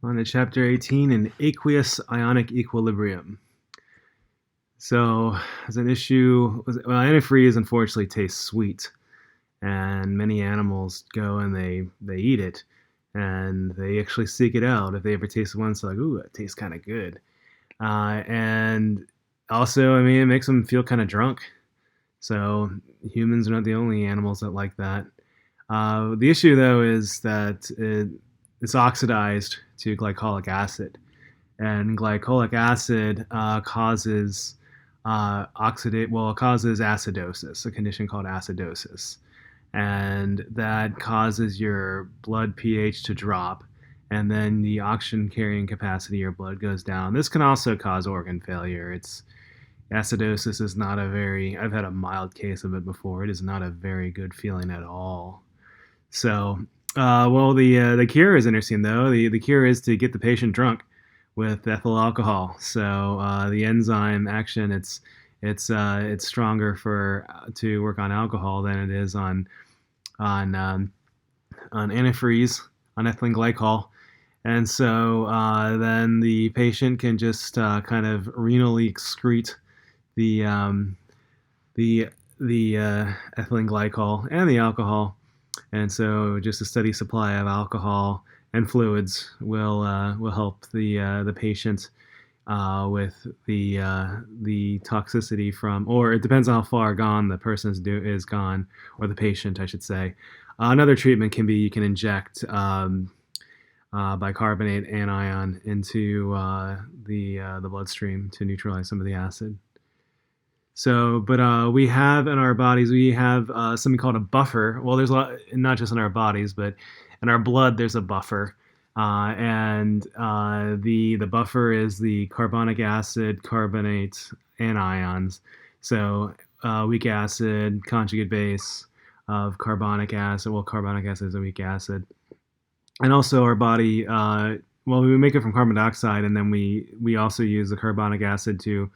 On to chapter 18, an aqueous ionic equilibrium. So, as an issue, antifreeze unfortunately tastes sweet, and many animals go and they eat it, and they actually seek it out. If they ever taste one, it's like, ooh, it tastes kind of good. And also, I mean, it makes them feel kind of drunk. So, humans are not the only animals that like that. The issue, though, is that it's oxidized to glycolic acid, and glycolic acid causes it causes acidosis, a condition called acidosis, and that causes your blood pH to drop, and then the oxygen carrying capacity of your blood goes down. This can also cause organ failure. It's Acidosis is not a very. I've had a mild case of it before. It is not a very good feeling at all. So, the cure is interesting though. The cure is to get the patient drunk with ethyl alcohol. So the enzyme action it's stronger for to work on alcohol than it is on on antifreeze, on ethylene glycol. And so then the patient can just kind of renally excrete the um, the ethylene glycol and the alcohol, and so just a steady supply of alcohol and fluids will help the patient with the toxicity from, or it depends on how far gone the person is gone, or the patient, I should say. Another treatment can be you can inject bicarbonate anion into the bloodstream to neutralize some of the acid. So, but we have in our bodies, we have something called a buffer. Well, there's a lot, not just in our bodies, but in our blood, there's a buffer. And the buffer is the carbonic acid, carbonate, anions. So, weak acid, conjugate base of carbonic acid. Well, carbonic acid is a weak acid. And also, our body, we make it from carbon dioxide, and then we also use the carbonic acid to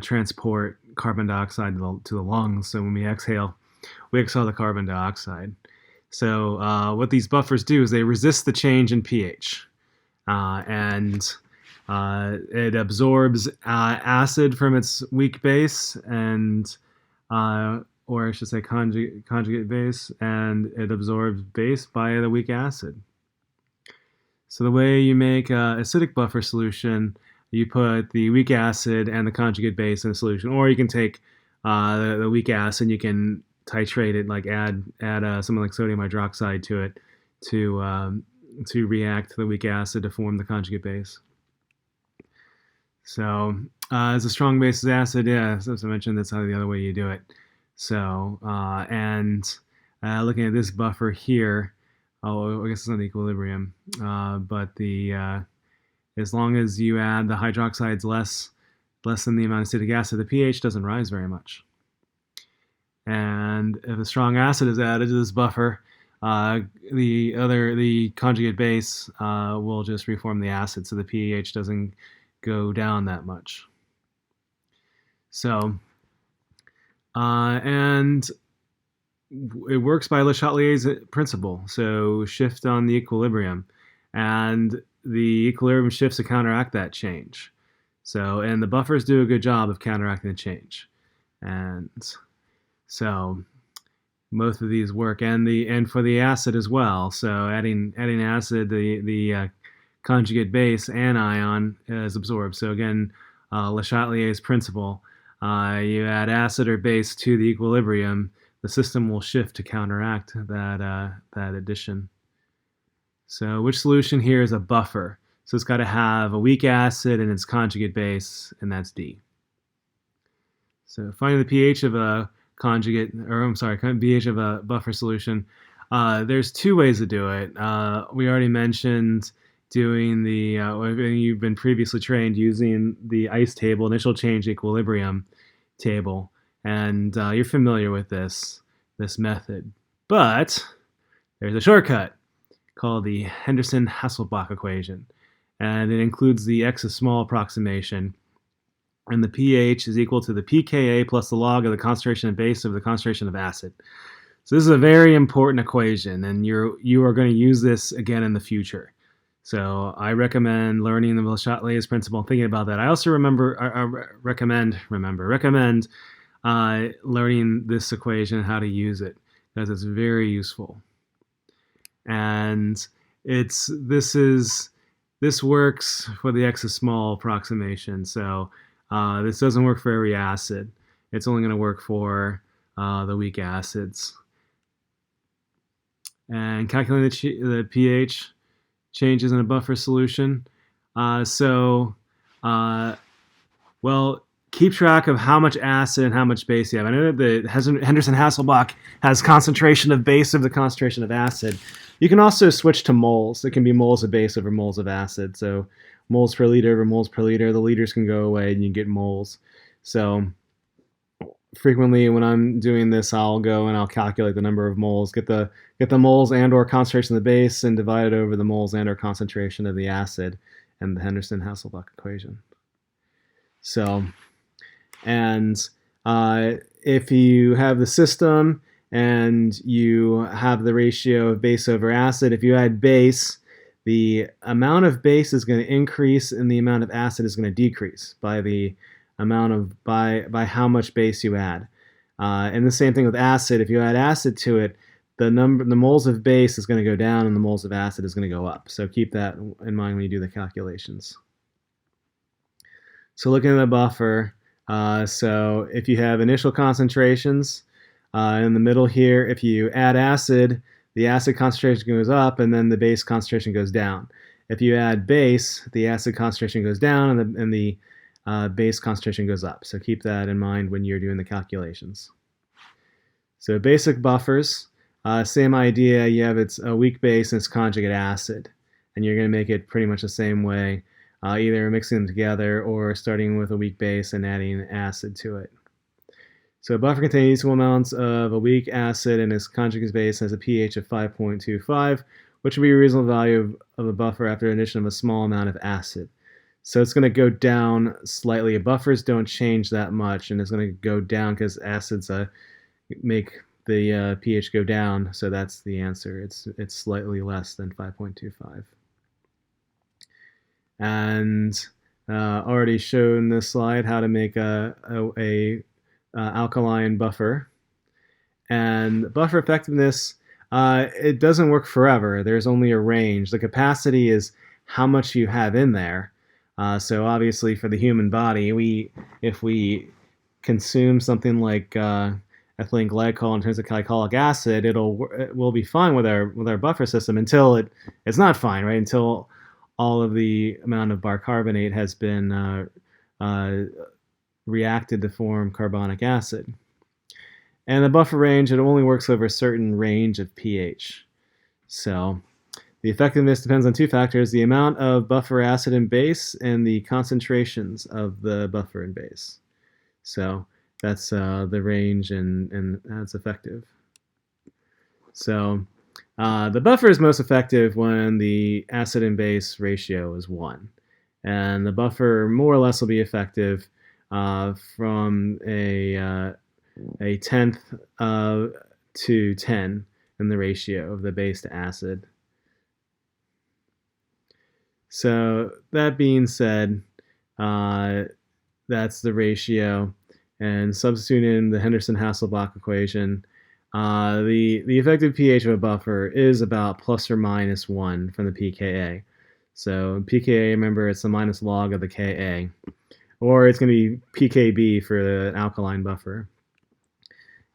transport carbon dioxide to the lungs. So when we exhale the carbon dioxide. So what these buffers do is they resist the change in pH, and it absorbs acid from its weak base, and or I should say conjugate base, and it absorbs base by the weak acid. So the way you make acidic buffer solution, you put the weak acid and the conjugate base in a solution, or you can take the weak acid and you can titrate it, like add something like sodium hydroxide to it to react to the weak acid to form the conjugate base. So as a strong base acid, yeah, as I mentioned, that's the other way you do it. So looking at this buffer here, I guess it's not equilibrium, but as long as you add the hydroxides less than the amount of acetic acid, the pH doesn't rise very much. And if a strong acid is added to this buffer, the conjugate base will just reform the acid, so the pH doesn't go down that much. So, and it works by Le Chatelier's principle. So shift on the equilibrium, and the equilibrium shifts to counteract that change. So, and the buffers do a good job of counteracting the change. And so both of these work, and for the acid as well. So adding acid, the conjugate base anion is absorbed. So again, Le Chatelier's principle. You add acid or base to the equilibrium, the system will shift to counteract that addition. So which solution here is a buffer? So it's got to have a weak acid and its conjugate base, and that's D. So finding the pH of a pH of a buffer solution. There's two ways to do it. We already mentioned doing you've been previously trained using the ICE table, initial change equilibrium table, and you're familiar with this method. But there's a shortcut called the Henderson-Hasselbalch equation, and it includes the X is small approximation, and the pH is equal to the pKa plus the log of the concentration of base over the concentration of acid. So this is a very important equation, and you are going to use this again in the future. So I recommend learning the Le Chatelier's principle and thinking about that. I also recommend learning this equation and how to use it because it's very useful. And this works for the x is small approximation. So this doesn't work for every acid. It's only going to work for the weak acids. And calculating the pH changes in a buffer solution. Well, keep track of how much acid and how much base you have. I know that the Henderson-Hasselbalch has concentration of base over the concentration of acid. You can also switch to moles. It can be moles of base over moles of acid. So moles per liter over moles per liter. The liters can go away and you get moles. So frequently when I'm doing this, I'll go and I'll calculate the number of moles, get the moles and or concentration of the base and divide it over the moles and or concentration of the acid and the Henderson-Hasselbalch equation. So, and if you have the system and you have the ratio of base over acid, if you add base, the amount of base is going to increase and the amount of acid is going to decrease by the amount of by how much base you add. And the same thing with acid. If you add acid to it, the moles of base is going to go down and the moles of acid is going to go up. So keep that in mind when you do the calculations. So looking at the buffer, so if you have initial concentrations in the middle here, if you add acid, the acid concentration goes up and then the base concentration goes down. If you add base, the acid concentration goes down and the base concentration goes up. So keep that in mind when you're doing the calculations. So basic buffers, same idea. You have a weak base and its conjugate acid, and you're going to make it pretty much the same way, either mixing them together or starting with a weak base and adding acid to it. So a buffer contains equal amounts of a weak acid and its conjugate base has a pH of 5.25, which would be a reasonable value of a buffer after addition of a small amount of acid. So it's going to go down slightly. Buffers don't change that much, and it's going to go down because acids make the pH go down. So that's the answer. It's slightly less than 5.25. And already shown this slide how to make a alkaline buffer. And buffer effectiveness, it doesn't work forever. There's only a range. The capacity is how much you have in there. So obviously for the human body, if we consume something like ethylene glycol in terms of glycolic acid, we'll be fine with our buffer system until it's not fine, right? Until all of the amount of bicarbonate has been reacted to form carbonic acid. And the buffer range, it only works over a certain range of pH. So the effectiveness depends on two factors: the amount of buffer acid and base and the concentrations of the buffer and base. So that's the range and that's effective. So the buffer is most effective when the acid and base ratio is 1. And the buffer more or less will be effective from a tenth to 10 in the ratio of the base to acid. So that being said, that's the ratio. And substituting in the Henderson-Hasselbalch equation, the effective pH of a buffer is about plus or minus 1 from the pKa. So pKa, remember, it's the minus log of the Ka. Or it's going to be pKb for the alkaline buffer.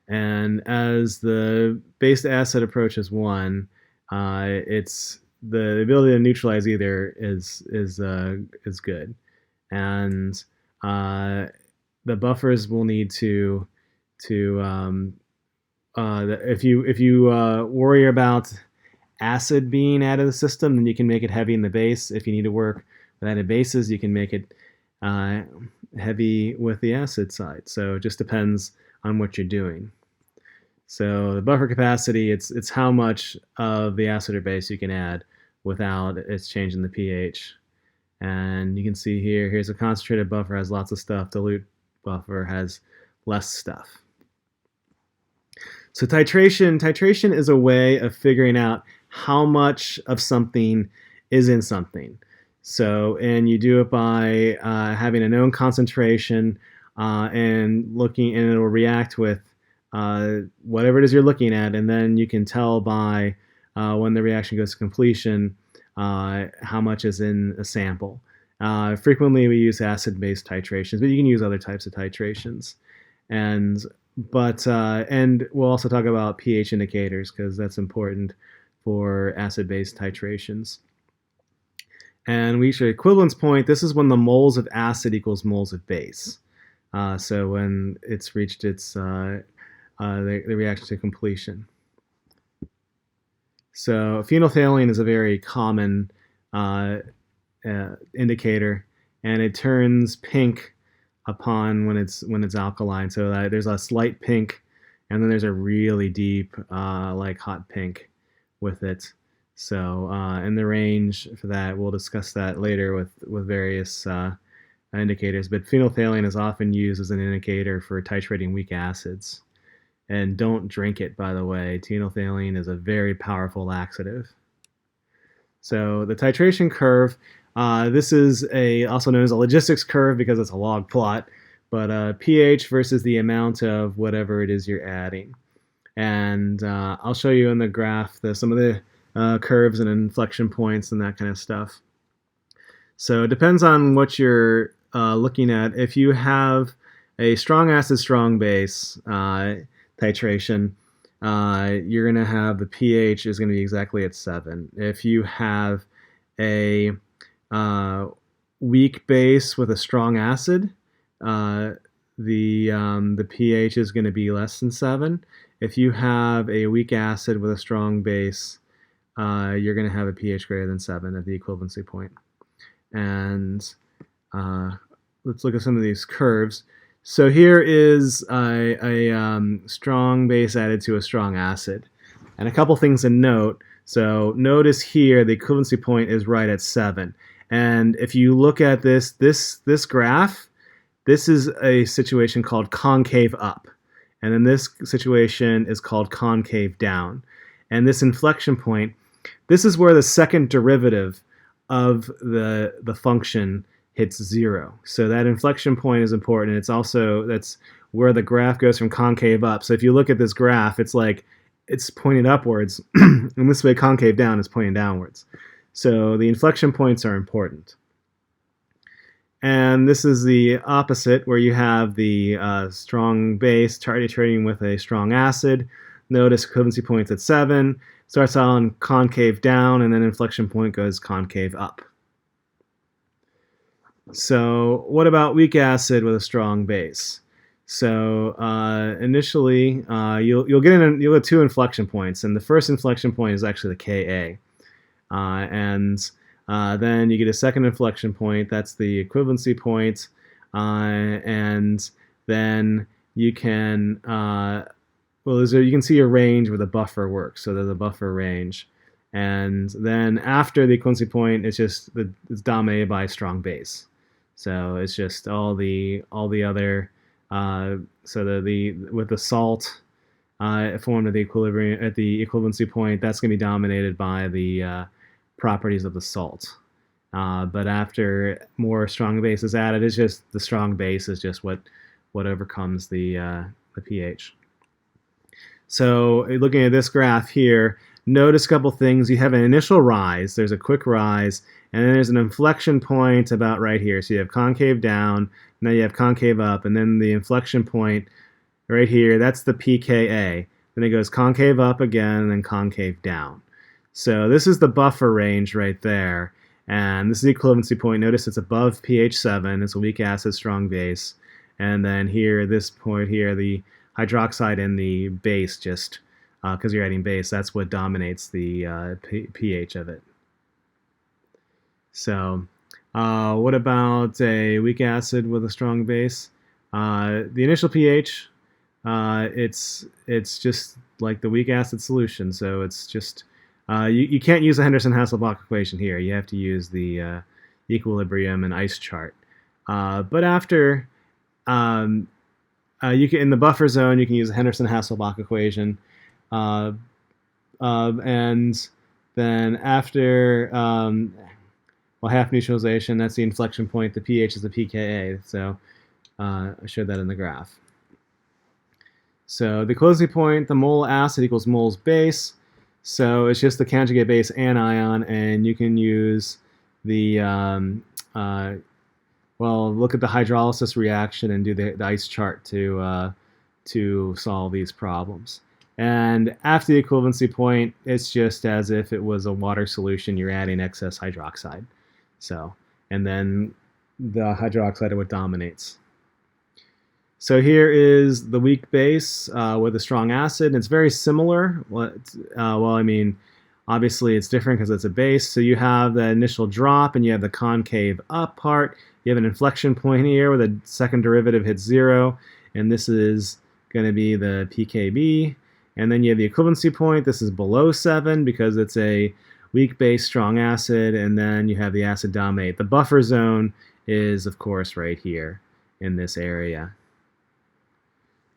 And as the base to acid approaches 1, it's the ability to neutralize either is good, and the buffers will need to if you worry about acid being added to the system, then you can make it heavy in the base. If you need to work with added bases, you can make it heavy with the acid side. So it just depends on what you're doing. So the buffer capacity, it's how much of the acid or base you can add without it's changing the pH. And you can see here's a concentrated buffer, has lots of stuff. Dilute buffer has less stuff. So titration is a way of figuring out how much of something is in something. So, and you do it by having a known concentration and looking, and it will react with whatever it is you're looking at, and then you can tell by when the reaction goes to completion how much is in a sample. Frequently, we use acid-base titrations, but you can use other types of titrations. And and we'll also talk about pH indicators because that's important for acid-base titrations. And we reach an equivalence point. This is when the moles of acid equals moles of base. So when it's reached its the reaction to completion. So phenolphthalein is a very common indicator, and it turns pink upon when it's alkaline. So there's a slight pink, and then there's a really deep like hot pink with it. So in the range for that, we'll discuss that later with various indicators. But phenolphthalein is often used as an indicator for titrating weak acids. And don't drink it, by the way. Phenolphthalein is a very powerful laxative. So the titration curve, this is also known as a logistics curve because it's a log plot, but pH versus the amount of whatever it is you're adding. And I'll show you in the graph some of the curves and inflection points and that kind of stuff. So it depends on what you're looking at. If you have a strong acid, strong base titration, you're going to have the pH is going to be exactly at 7. If you have a weak base with a strong acid, the pH is going to be less than 7. If you have a weak acid with a strong base, you're going to have a pH greater than 7 at the equivalency point. And let's look at some of these curves. So here is a strong base added to a strong acid. And a couple things to note. So notice here the equivalency point is right at 7. And if you look at this graph, this is a situation called concave up. And then this situation is called concave down. And this inflection point, this is where the second derivative of the function hits 0. So that inflection point is important. It's also, that's where the graph goes from concave up. So if you look at this graph, it's like it's pointed upwards, and this way concave down is pointing downwards. So the inflection points are important. And this is the opposite, where you have the strong base titrating with a strong acid. Notice equivalency points at 7. Starts on concave down, and then inflection point goes concave up. So what about weak acid with a strong base? So initially, you'll get 2 inflection points, and the first inflection point is actually the Ka, and then you get a second inflection point. That's the equivalency point, and then you can you can see a range where the buffer works. So there's a buffer range, and then after the equivalency point, it's dominated by a strong base. So it's just all the other. So with the salt formed at the equilibrium at the equivalency point, that's going to be dominated by the properties of the salt. But after more strong base is added, it's just the strong base is just what overcomes the pH. So looking at this graph here, notice a couple things. You have an initial rise. There's a quick rise. And then there's an inflection point about right here. So you have concave down, now you have concave up, and then the inflection point right here, that's the pKa. Then it goes concave up again, and then concave down. So this is the buffer range right there. And this is the equivalency point. Notice it's above pH 7. It's a weak acid, strong base. And then here, this point here, the hydroxide and the base, just because you're adding base, that's what dominates the pH of it. So what about a weak acid with a strong base? The initial pH, it's just like the weak acid solution. So it's just, you can't use the Henderson-Hasselbalch equation here. You have to use the equilibrium and ice chart. But after, you can, in the buffer zone, you can use the Henderson-Hasselbalch equation. And Then after half neutralization, that's the inflection point. The pH is the pKa. So I showed that in the graph. So the closing point, the mole acid equals moles base. So it's just the conjugate base anion, and you can use the look at the hydrolysis reaction and do the ice chart to solve these problems. And after the equivalency point, it's just as if it was a water solution. You're adding excess hydroxide. So, and then the hydroxide is what dominates. So here is the weak base with a strong acid. It's very similar. Obviously it's different because it's a base. So you have the initial drop and you have the concave up part. You have an inflection point here where the second derivative hits 0. And this is going to be the pKb. And then you have the equivalency point. This is below 7 because it's a weak base, strong acid. And then you have the acid dominate. The buffer zone is, of course, right here in this area.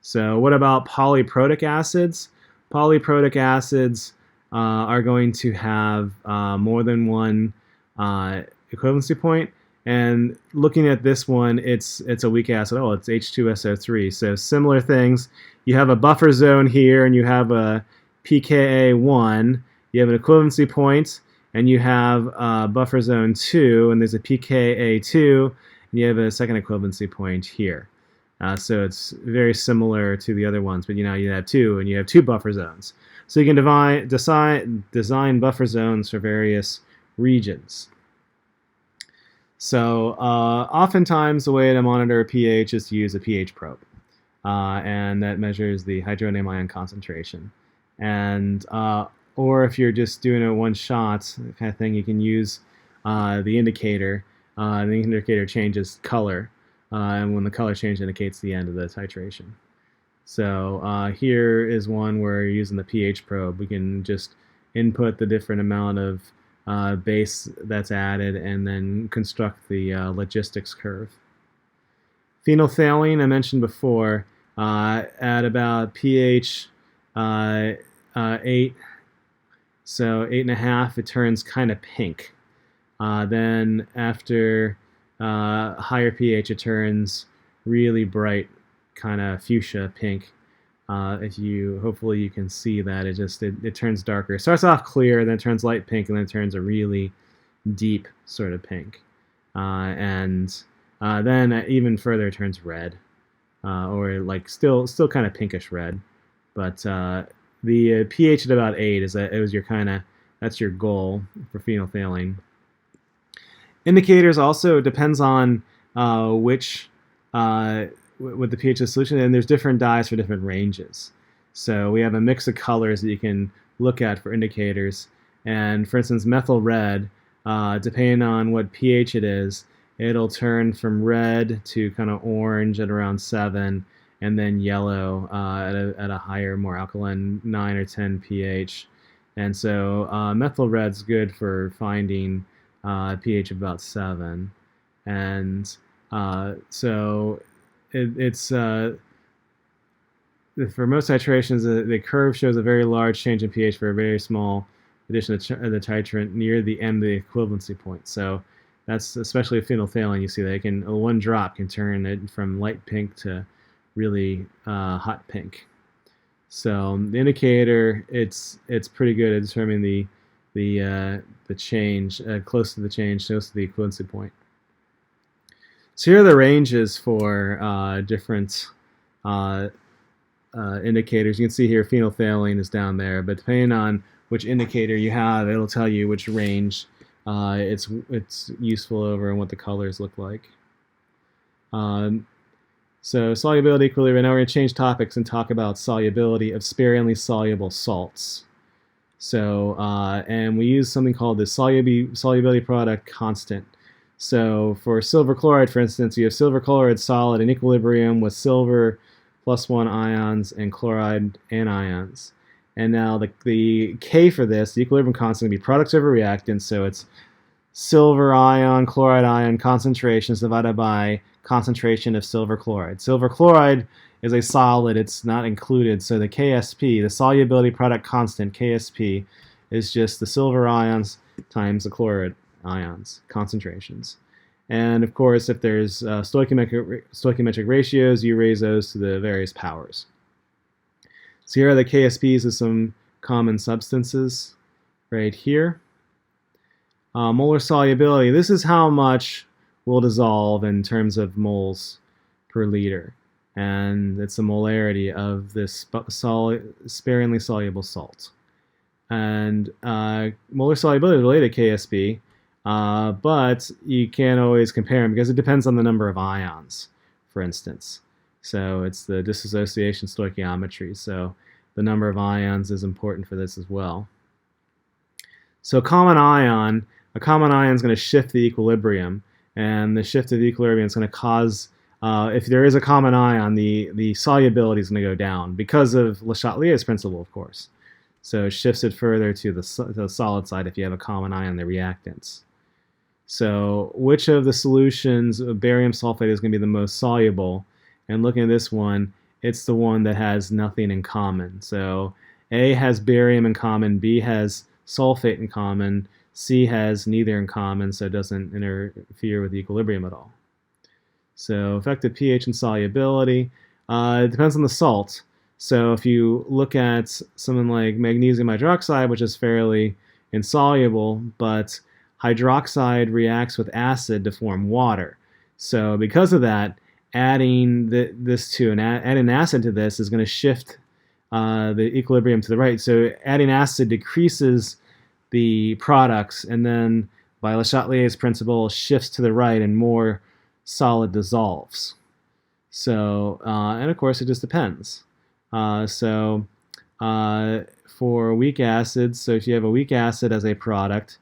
So what about polyprotic acids? Polyprotic acids are going to have more than one equivalency point. And looking at this one, it's a weak acid. Oh, it's H2SO3. So similar things. You have a buffer zone here, and you have a pKa1. You have an equivalency point, and you have buffer zone 2, and there's a pKa2, and you have a second equivalency point here. So it's very similar to the other ones, but you have 2, and you have 2 buffer zones. So you can design buffer zones for various regions. So oftentimes the way to monitor pH is to use a pH probe, and that measures the hydronium ion concentration. And or if you're just doing it one shot kind of thing, you can use the indicator. The indicator changes color, and when the color change indicates the end of the titration. So here is one where you're using the pH probe. We can just input the different amount of base that's added and then construct the logistics curve. Phenolphthalein, I mentioned before, at about pH 8, so 8.5, it turns kind of pink. Then after higher pH, it turns really bright, kind of fuchsia pink. Hopefully you can see that it turns darker. It starts off clear, then it turns light pink, and then it turns a really deep sort of pink. Then even further it turns red, or like still kind of pinkish red. But the pH at about 8 that's your goal for phenolphthalein. Indicators also depends on with the pH of the solution, and there's different dyes for different ranges. So we have a mix of colors that you can look at for indicators. And for instance, methyl red, depending on what pH it is, it'll turn from red to kind of orange at around 7, and then yellow at a higher, more alkaline 9 or 10 pH. And so methyl red's good for finding pH of about 7. And so it's for most titrations, the curve shows a very large change in pH for a very small addition of the titrant near the end of the equivalency point. So that's especially with phenolphthalein. You see that one drop can turn it from light pink to really hot pink. So the indicator, it's pretty good at determining the change, close to the change, close to the equivalency point. So here are the ranges for different indicators. You can see here phenolphthalein is down there, but depending on which indicator you have, it'll tell you which range it's useful over and what the colors look like. So solubility equilibrium. Now we're going to change topics and talk about solubility of sparingly soluble salts. So and we use something called the solubility product constant. So for silver chloride, for instance, you have silver chloride solid in equilibrium with silver +1 ions and chloride anions. And now the K for this, the equilibrium constant, will be products over reactants. So it's silver ion, chloride ion concentrations divided by concentration of silver chloride. Silver chloride is a solid, it's not included. So the KSP, the solubility product constant, KSP, is just the silver ions times the chloride ions concentrations. And of course, if there's stoichiometric ratios, you raise those to the various powers. So here are the KSPs of some common substances right here. Molar solubility, this is how much will dissolve in terms of moles per liter. And it's the molarity of this sparingly soluble salt. And molar solubility is related to KSP, but you can't always compare them because it depends on the number of ions, for instance. So it's the dissociation stoichiometry. So the number of ions is important for this as well. So a common ion is going to shift the equilibrium, and the shift of the equilibrium is going to cause, if there is a common ion, the solubility is going to go down because of Le Chatelier's principle, of course. So it shifts it further to the solid side if you have a common ion in the reactants. So which of the solutions of barium sulfate is going to be the most soluble? And looking at this one, it's the one that has nothing in common. So A has barium in common, B has sulfate in common, C has neither in common, so it doesn't interfere with the equilibrium at all. So effective pH and solubility, it depends on the salt. So if you look at something like magnesium hydroxide, which is fairly insoluble, but hydroxide reacts with acid to form water. So because of that, adding adding acid to this is going to shift the equilibrium to the right. So adding acid decreases the products, and then by Le Chatelier's principle, shifts to the right and more solid dissolves. So, and of course, it just depends. For weak acids, so if you have a weak acid as a product,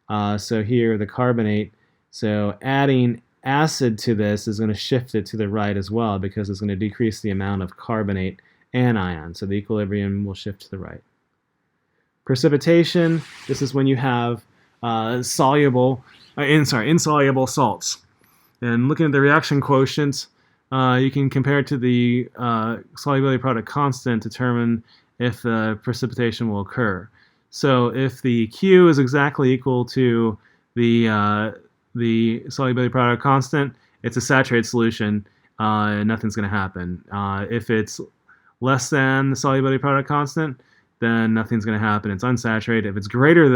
so here the carbonate, so adding acid to this is going to shift it to the right as well because it's going to decrease the amount of carbonate anion, so the equilibrium will shift to the right. Precipitation, this is when you have insoluble salts. And looking at the reaction quotient, you can compare it to the solubility product constant to determine if precipitation will occur. So if the Q is exactly equal to the solubility product constant, it's a saturated solution, and nothing's going to happen. If it's less than the solubility product constant, then nothing's going to happen. It's unsaturated. If it's greater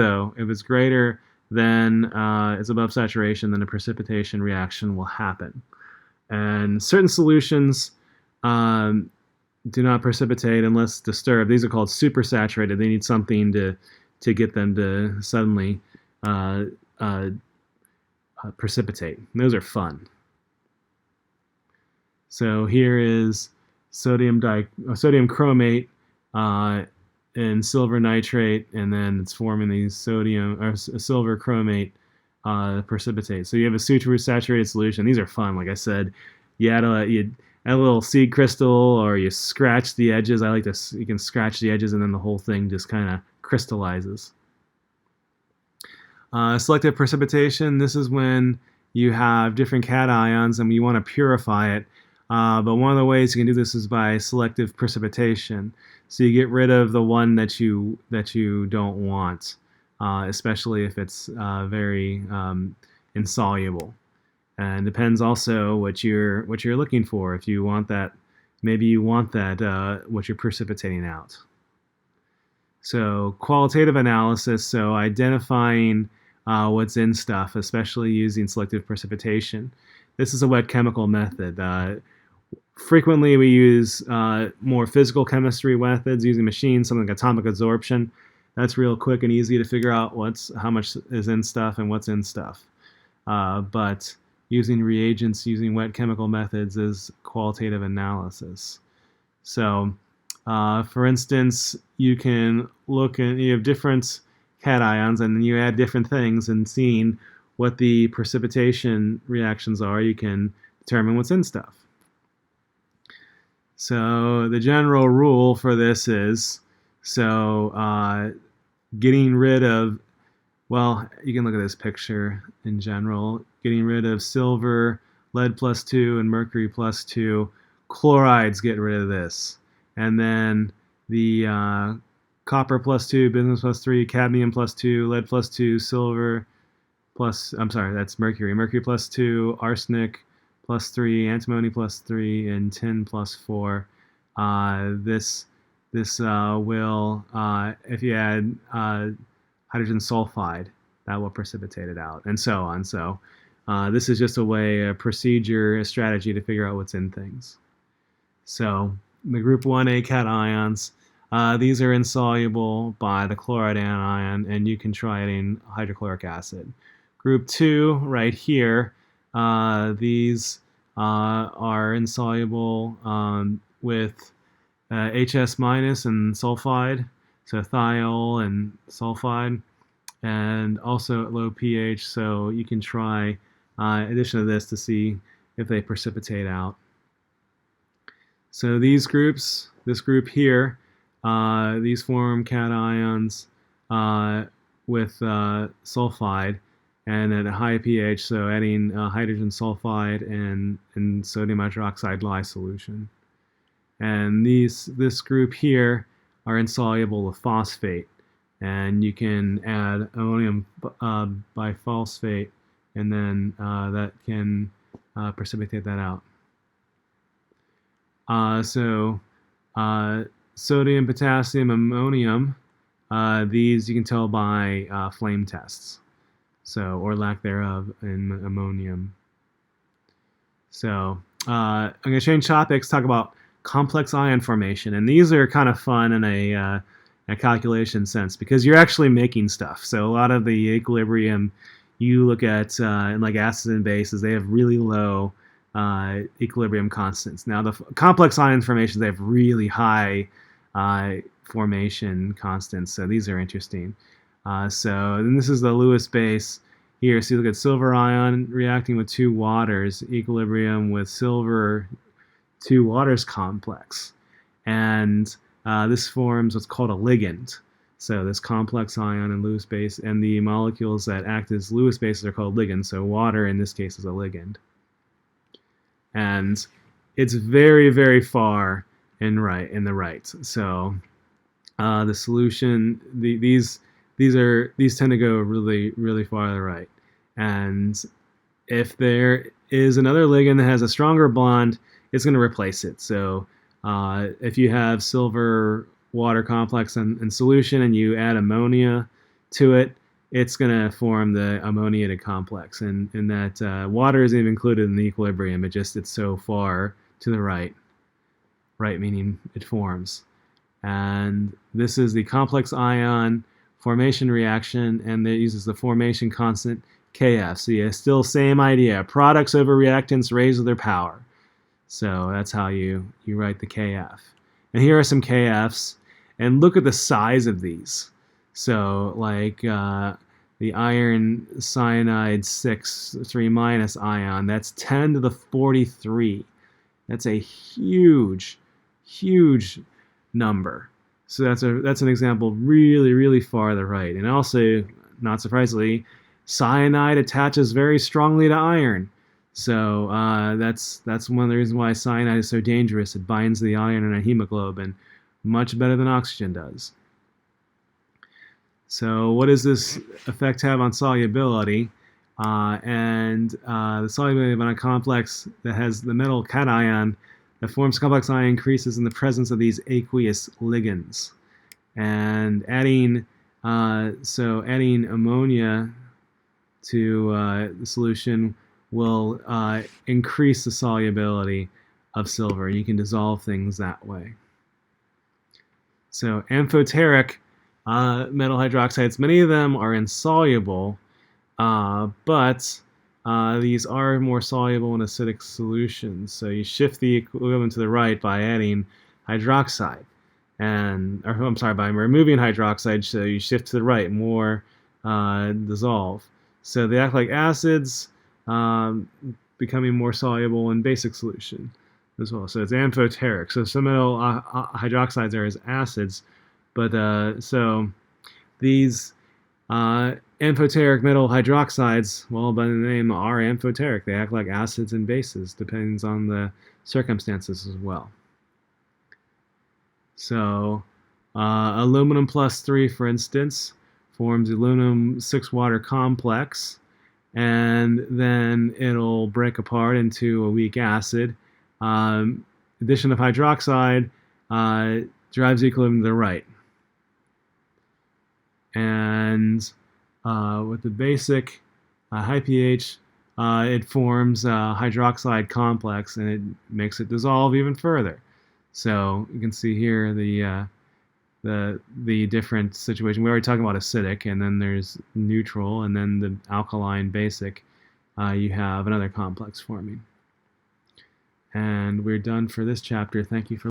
than it's above saturation, then a precipitation reaction will happen. And certain solutions do not precipitate unless disturbed. These are called supersaturated. They need something to get them to suddenly precipitate. And those are fun. So here is sodium chromate and silver nitrate, and then it's forming these silver chromate precipitate. So you have a supersaturated solution. These are fun. Like I said, you add a little seed crystal, or you scratch the edges. You can scratch the edges, and then the whole thing just kind of crystallizes. Selective precipitation, this is when you have different cations and you want to purify it. But one of the ways you can do this is by selective precipitation. So you get rid of the one that you don't want, especially if it's very insoluble. And depends also what you're looking for. If you want that, maybe you want that what you're precipitating out. So qualitative analysis, so identifying what's in stuff, especially using selective precipitation. This is a wet chemical method. Frequently we use more physical chemistry methods using machines, something like atomic adsorption. That's real quick and easy to figure out how much is in stuff and what's in stuff. But using reagents, using wet chemical methods is qualitative analysis. So for instance, you can look at, you have different cations and then you add different things, and seeing what the precipitation reactions are, you can determine what's in stuff. So the general rule for this is, getting rid of, well, you can look at this picture in general, getting rid of silver, lead +2, and mercury +2. Chlorides get rid of this. And then the copper +2, bismuth +3, cadmium +2, lead +2, silver plus, I'm sorry, that's mercury. Mercury +2, arsenic +3, antimony +3, and tin +4. This will, if you add hydrogen sulfide, that will precipitate it out, and so on. So this is just a procedure, a strategy to figure out what's in things. So the group 1A cations, these are insoluble by the chloride anion, and you can try adding hydrochloric acid. Group 2, right here, these are insoluble with HS- and sulfide, so thiol and sulfide, and also at low pH, so you can try addition of this to see if they precipitate out. So these groups, this group here, these form cations with sulfide and at a high pH, so adding hydrogen sulfide and sodium hydroxide lye solution. And this group here are insoluble with phosphate, and you can add ammonium biphosphate, and then that can precipitate that out. Sodium, potassium, ammonium, these you can tell by flame tests, so, or lack thereof in ammonium. So I'm going to change topics, talk about complex ion formation, and these are kind of fun in a calculation sense because you're actually making stuff. So a lot of the equilibrium you look at like acids and bases, they have really low equilibrium constants. Now the complex ion formations, they have really high formation constants, so these are interesting. So then this is the Lewis base here. So you look at silver ion reacting with two waters, equilibrium with silver 2 waters complex, and this forms what's called a ligand. So this complex ion and Lewis base, and the molecules that act as Lewis bases are called ligands. So water in this case is a ligand, and it's very, very far in the right. So the solution, these tend to go really, really far to the right, and if there is another ligand that has a stronger bond, it's going to replace it. So if you have silver water complex in solution and you add ammonia to it, it's going to form the ammoniated complex, and that water isn't even included in the equilibrium. It's so far to the right meaning it forms. And this is the complex ion formation reaction, and it uses the formation constant Kf. So yeah, still same idea. Products over reactants raised with their power. So that's how you write the Kf. And here are some Kfs, and look at the size of these. So like the iron cyanide 3- ion, that's 10 to the 43. That's a huge, huge number. So that's an example really, really far to the right. And also, not surprisingly, cyanide attaches very strongly to iron. So that's one of the reasons why cyanide is so dangerous. It binds the iron in a hemoglobin much better than oxygen does. So what does this effect have on solubility? The solubility of a complex that has the metal cation that forms complex ion increases in the presence of these aqueous ligands. And adding ammonia to the solution will increase the solubility of silver. You can dissolve things that way. So amphoteric metal hydroxides, many of them are insoluble, but these are more soluble in acidic solutions. So you shift the equilibrium to the right by adding hydroxide, by removing hydroxide. So you shift to the right, more dissolve. So they act like acids, becoming more soluble in basic solution as well. So it's amphoteric. So some metal hydroxides are as acids, but so these amphoteric metal hydroxides, well, by the name, are amphoteric. They act like acids and bases, depends on the circumstances as well. So Aluminum plus 3, for instance, forms aluminum 6-water complex, and then it'll break apart into a weak acid. Addition of hydroxide drives the equilibrium to the right. And with the basic high pH, it forms a hydroxide complex, and it makes it dissolve even further. So you can see here the different situation. We already talked about acidic, and then there's neutral, and then the alkaline basic. You have another complex forming. And we're done for this chapter. Thank you for